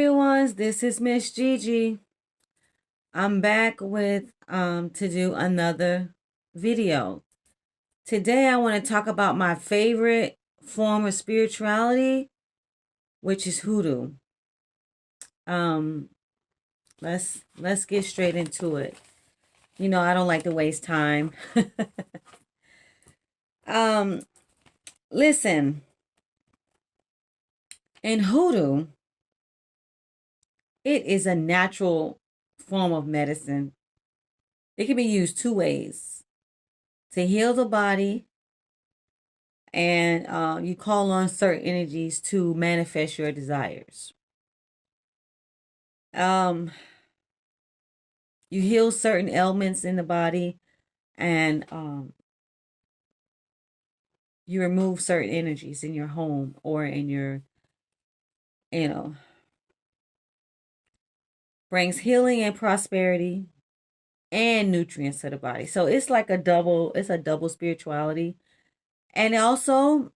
dear ones, this is Miss Gigi. I'm back with to do another video. Today I want to talk about my favorite form of spirituality, which is hoodoo. Um let's get straight into it. You know, I don't like to waste time. um Listen, in hoodoo, it is a natural form of medicine. It can be used two ways: to heal the body, and you call on certain energies to manifest your desires. Um, you heal certain ailments in the body, and you remove certain energies in your home or in your, you know, brings healing and prosperity and nutrients to the body. So it's like it's a double spirituality. And also,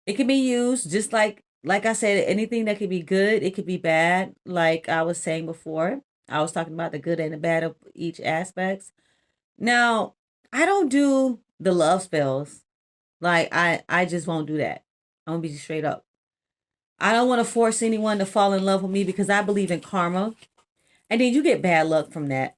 it can be used just like I said, anything that could be good, it could be bad. Like I was saying before, I was talking about the good and the bad of each aspects. Now, I don't do the love spells. Like I just won't do that. I'm gonna be straight up. I don't want to force anyone to fall in love with me because I believe in karma. And then you get bad luck from that.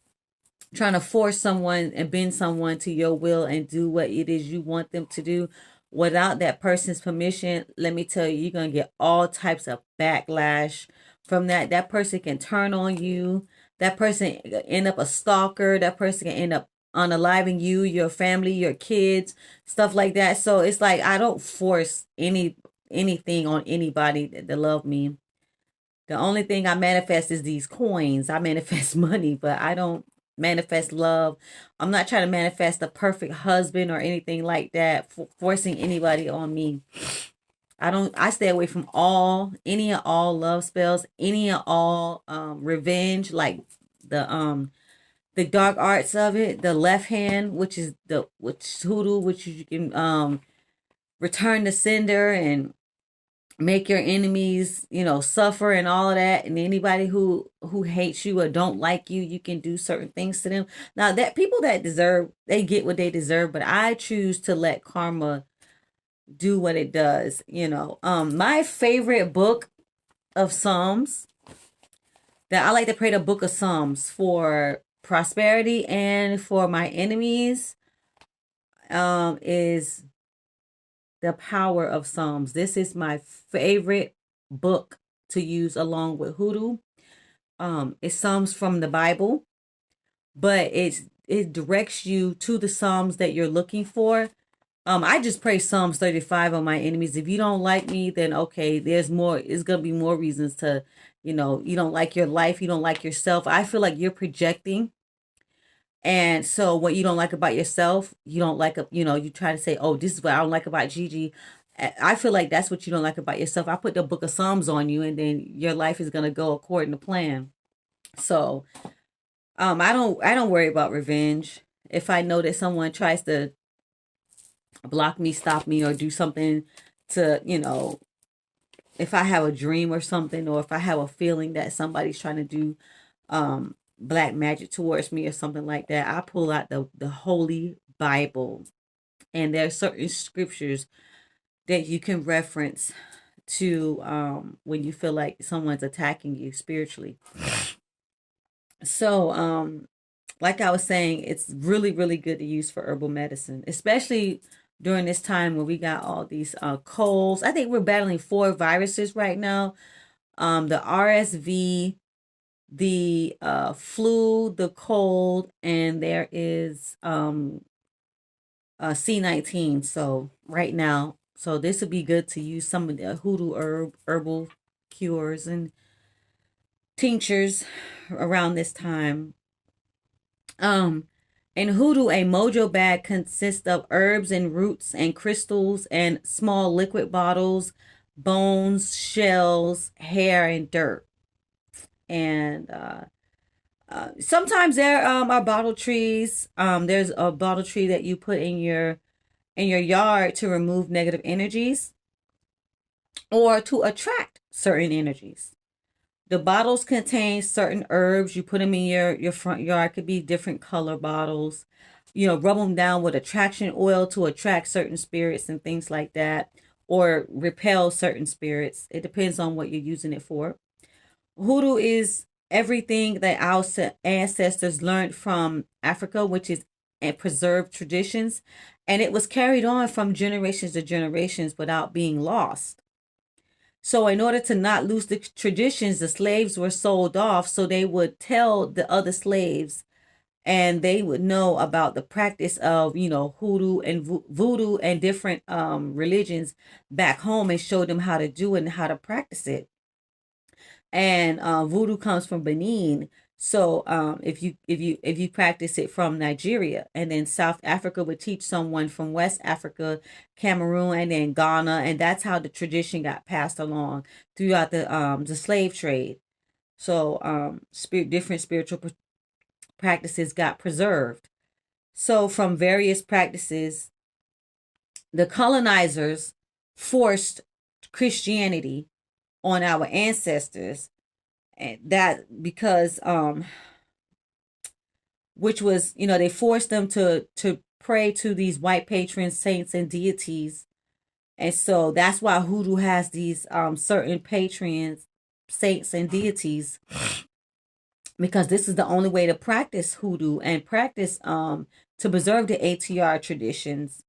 Trying to force someone and bend someone to your will and do what it is you want them to do without that person's permission. Let me tell you, you're going to get all types of backlash from that. That person can turn on you. That person end up a stalker. That person can end up unaliving you, your family, your kids, stuff like that. So it's like I don't force anything on anybody that love me. The only thing I manifest is these coins. I manifest money, but I don't manifest love. I'm not trying to manifest a perfect husband or anything like that, forcing anybody on me. I stay away from any and all love spells, any and all revenge, like the dark arts of it, the left hand, which is hoodoo, which you can return the sender and make your enemies, suffer and all of that. And anybody who hates you or don't like you, you can do certain things to them. Now, that people that deserve, they get what they deserve, but I choose to let karma do what it does. My favorite book of Psalms, that I like to pray the book of Psalms for prosperity and for my enemies, is the power of Psalms. This is my favorite book to use along with hoodoo. It's Psalms from the Bible, but it directs you to the Psalms that you're looking for. I just pray Psalms 35 on my enemies. If you don't like me, then okay, there's more. It's gonna be more reasons to, you don't like your life, you don't like yourself. I feel like you're projecting. And so what you don't like about yourself, you don't like, you try to say, oh, this is what I don't like about Gigi. I feel like that's what you don't like about yourself. I put the book of Psalms on you, and then your life is going to go according to plan. So, I don't worry about revenge. If I know that someone tries to block me, stop me, or do something to, if I have a dream or something, or if I have a feeling that somebody's trying to do, black magic towards me or something like that, I pull out the Holy Bible. And there are certain scriptures that you can reference to when you feel like someone's attacking you spiritually. So, like I was saying, it's really, really good to use for herbal medicine, especially during this time where we got all these colds. I think we're battling 4 viruses right now. The RSV, the flu, the cold, and there is C19. So right now, so this would be good to use some of the hoodoo herbal cures and tinctures around this time. Um, in hoodoo, a mojo bag consists of herbs and roots and crystals and small liquid bottles, bones, shells, hair, and dirt. And sometimes there are bottle trees. There's a bottle tree that you put in your yard to remove negative energies or to attract certain energies. The bottles contain certain herbs. You put them in your front yard. Could be different color bottles. Rub them down with attraction oil to attract certain spirits and things like that, or repel certain spirits. It depends on what you're using it for. Hoodoo is everything that our ancestors learned from Africa, which is and preserved traditions, and it was carried on from generations to generations without being lost. So, in order to not lose the traditions, the slaves were sold off so they would tell the other slaves and they would know about the practice of, hoodoo and voodoo and different religions back home and show them how to do it and how to practice it. And voodoo comes from Benin. So if you practice it from Nigeria, and then South Africa would teach someone from West Africa, Cameroon, and then Ghana, and that's how the tradition got passed along throughout the slave trade. So different spiritual practices got preserved. So from various practices, the colonizers forced Christianity on our ancestors, and that because which was, they forced them to pray to these white patrons, saints, and deities. And so that's why hoodoo has these certain patrons, saints, and deities, because this is the only way to practice hoodoo and practice to preserve the ATR traditions,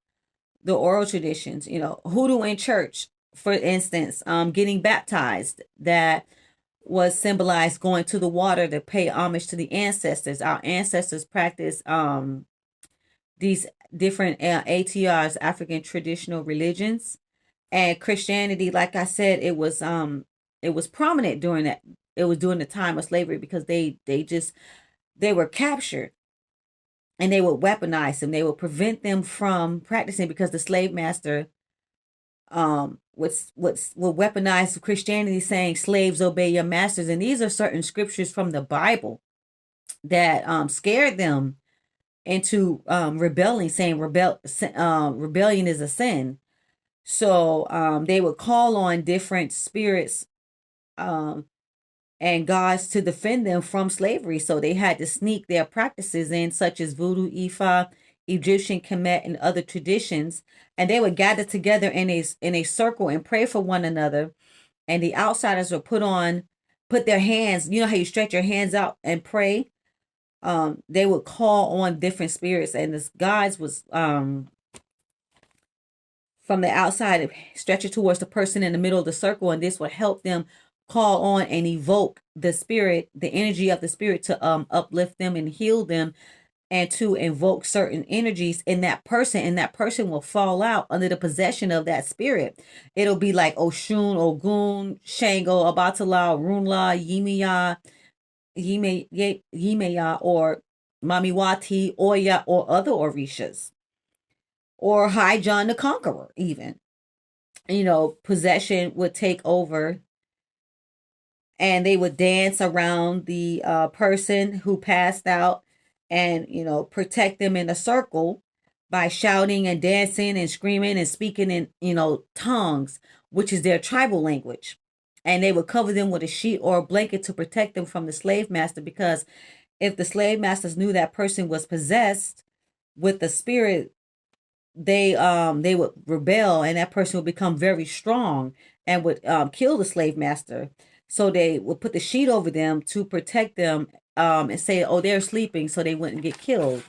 the oral traditions. Hoodoo in church, for instance, getting baptized, that was symbolized going to the water to pay homage to the ancestors. Our ancestors practiced these different ATRs, African traditional religions, and Christianity. Like I said, it was prominent during that. It was during the time of slavery because they were captured and they would weaponize them. They would prevent them from practicing because the slave master would weaponize Christianity, saying slaves obey your masters. And these are certain scriptures from the Bible that scared them into rebelling, saying rebellion is a sin. So they would call on different spirits and gods to defend them from slavery. So they had to sneak their practices in, such as voodoo, Ifa, Egyptian Kemet, and other traditions. And they would gather together in a circle and pray for one another. And the outsiders would put their hands, you know how you stretch your hands out and pray? They would call on different spirits, and this gods was from the outside, stretch it towards the person in the middle of the circle, and this would help them call on and evoke the spirit, the energy of the spirit, to uplift them and heal them, and to invoke certain energies in that person, and that person will fall out under the possession of that spirit. It'll be like Oshun, Ogun, Shango, Abatala, Runla, Yimeya, or Mamiwati, Oya, or other Orishas, or High John the Conqueror, even. Possession would take over, and they would dance around the person who passed out, and protect them in a circle by shouting and dancing and screaming and speaking in tongues, which is their tribal language. And they would cover them with a sheet or a blanket to protect them from the slave master, because if the slave masters knew that person was possessed with the spirit, they would rebel, and that person would become very strong and would kill the slave master. So they would put the sheet over them to protect them, and say, oh, they're sleeping, so they wouldn't get killed.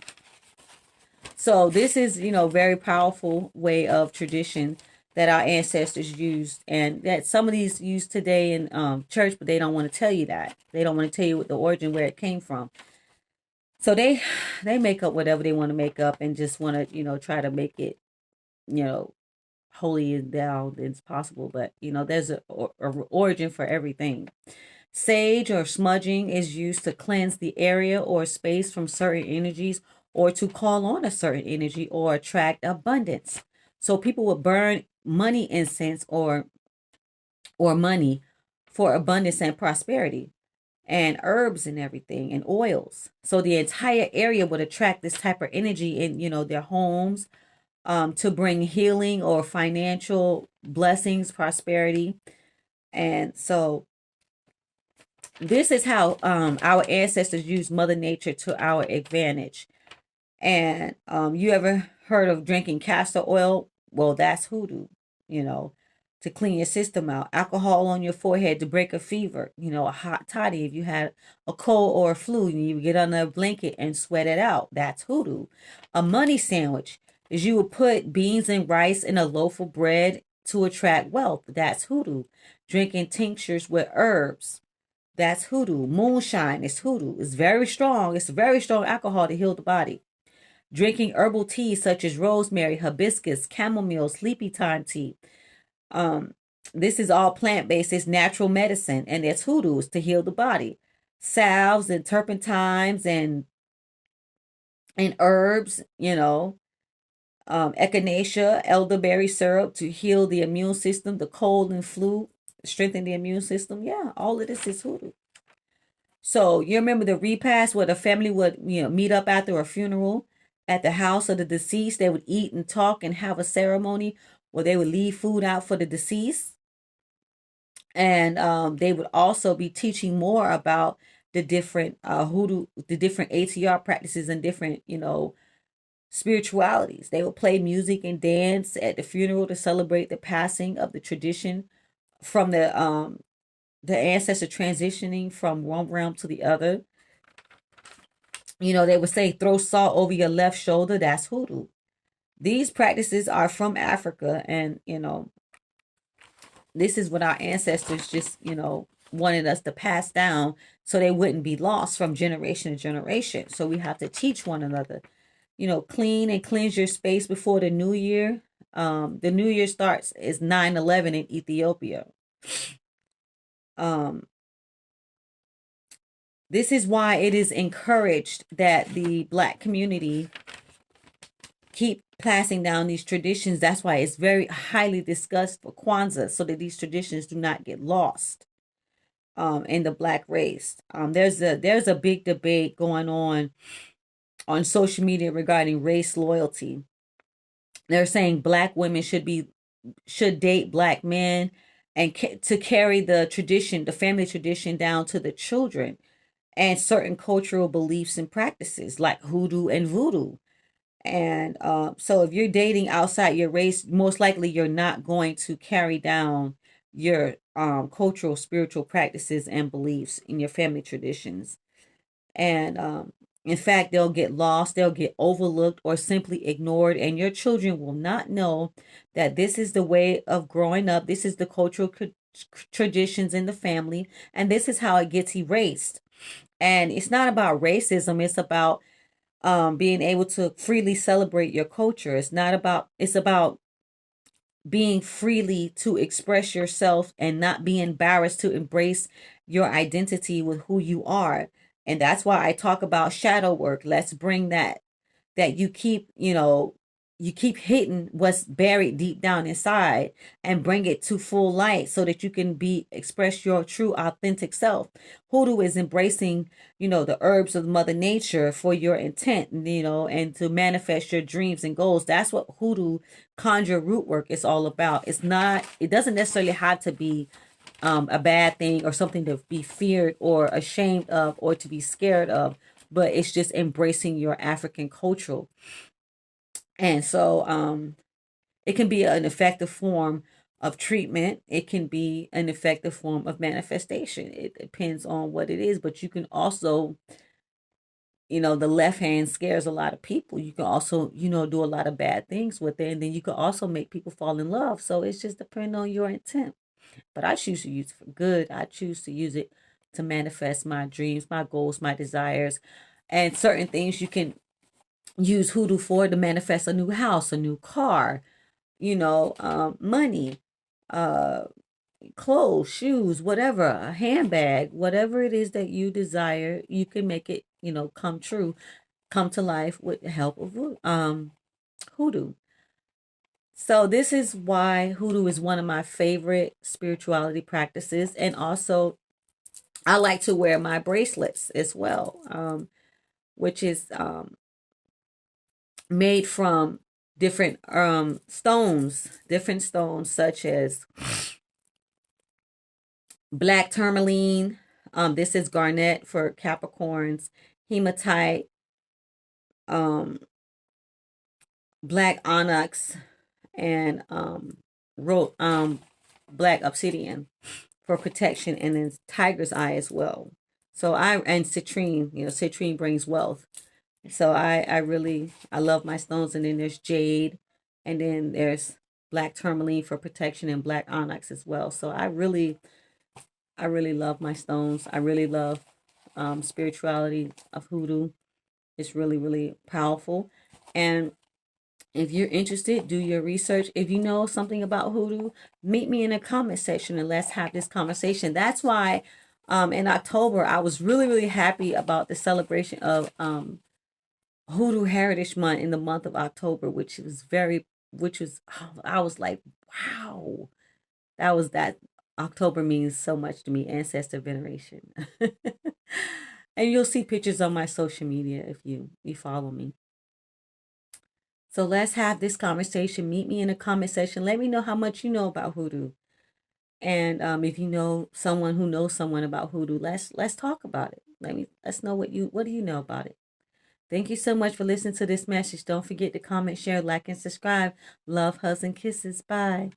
So this is, very powerful way of tradition that our ancestors used, and that some of these used today in church, but they don't want to tell you that. They don't want to tell you what the origin, where it came from. So they make up whatever they want to make up, and just want to, try to make it, holy and down as possible. But, there's a origin for everything. Sage or smudging is used to cleanse the area or space from certain energies, or to call on a certain energy or attract abundance. So people would burn money incense or money for abundance and prosperity, and herbs and everything, and oils. So the entire area would attract this type of energy in, their homes, to bring healing or financial blessings, prosperity. And so this is how our ancestors used Mother Nature to our advantage. And you ever heard of drinking castor oil? Well, that's hoodoo, you know, to clean your system out. Alcohol on your forehead to break a fever, a hot toddy if you had a cold or a flu, you get under a blanket and sweat it out. That's hoodoo. A money sandwich is you would put beans and rice in a loaf of bread to attract wealth. That's hoodoo. Drinking tinctures with herbs. That's hoodoo. Moonshine is hoodoo. It's very strong. It's very strong alcohol to heal the body. Drinking herbal teas such as rosemary, hibiscus, chamomile, sleepy time tea. Um, this is all plant based. It's natural medicine, and it's hoodoos to heal the body. Salves and turpentines and herbs. Echinacea, elderberry syrup to heal the immune system, the cold and flu, strengthen the immune system. Yeah, all of this is hoodoo. So you remember the repast where the family would, meet up after a funeral at the house of the deceased. They would eat and talk and have a ceremony where they would leave food out for the deceased, and they would also be teaching more about the different hoodoo, the different ATR practices and different, spiritualities. They would play music and dance at the funeral to celebrate the passing of the tradition from the ancestor transitioning from one realm to the other. They would say throw salt over your left shoulder. That's hoodoo. These practices are from Africa, and this is what our ancestors just wanted us to pass down so they wouldn't be lost from generation to generation. So we have to teach one another. Clean and cleanse your space before the new year. The new year starts is 9/11 in Ethiopia. Um, this is why it is encouraged that the Black community keep passing down these traditions. That's why it's very highly discussed for Kwanzaa, so that these traditions do not get lost in the Black race. There's a big debate going on social media regarding race loyalty. They're saying Black women should date Black men and to carry the tradition, the family tradition, down to the children, and certain cultural beliefs and practices like hoodoo and voodoo. And so if you're dating outside your race, most likely you're not going to carry down your cultural, spiritual practices and beliefs in your family traditions. And in fact, they'll get lost, they'll get overlooked, or simply ignored. And your children will not know that this is the way of growing up. This is the cultural traditions in the family. And this is how it gets erased. And it's not about racism, it's about being able to freely celebrate your culture. It's about being freely to express yourself and not be embarrassed to embrace your identity with who you are. And that's why I talk about shadow work. Let's bring that you keep hitting what's buried deep down inside and bring it to full light so that you can express your true authentic self. Hoodoo is embracing, the herbs of Mother Nature for your intent, and to manifest your dreams and goals. That's what hoodoo conjure root work is all about. It doesn't necessarily have to be a bad thing or something to be feared or ashamed of or to be scared of, but it's just embracing your African culture. And so it can be an effective form of treatment. It can be an effective form of manifestation. It depends on what it is, but you can also, the left hand scares a lot of people. You can also, do a lot of bad things with it. And then you can also make people fall in love. So it's just depending on your intent. But I choose to use it for good. I choose to use it to manifest my dreams, my goals, my desires, and certain things you can use hoodoo for to manifest a new house, a new car, money, uh, clothes, shoes, whatever, a handbag, whatever it is that you desire, you can make it, come true, come to life with the help of hoodoo. So this is why hoodoo is one of my favorite spirituality practices, and also I like to wear my bracelets as well, which is made from different stones such as Black tourmaline. This is garnet for Capricorns. Hematite. Um, black onyx, and black obsidian for protection, and then tiger's eye as well. So and citrine, citrine brings wealth. So I love my stones. And then there's jade, and then there's black tourmaline for protection, and black onyx as well. So I really love my stones. I really love spirituality of hoodoo. It's really, really powerful. And if you're interested, do your research. If you know something about hoodoo, meet me in the comment section and let's have this conversation. That's why in October I was really, really happy about the celebration of Hoodoo Heritage Month in the month of October, I was like, wow, that October means so much to me, ancestor veneration. And you'll see pictures on my social media if you follow me. So let's have this conversation. Meet me in the comment section. Let me know how much you know about hoodoo, and if you know someone who knows someone about hoodoo, let's talk about it. Let's know what do you know about it. Thank you so much for listening to this message. Don't forget to comment, share, like, and subscribe. Love, hugs, and kisses. Bye.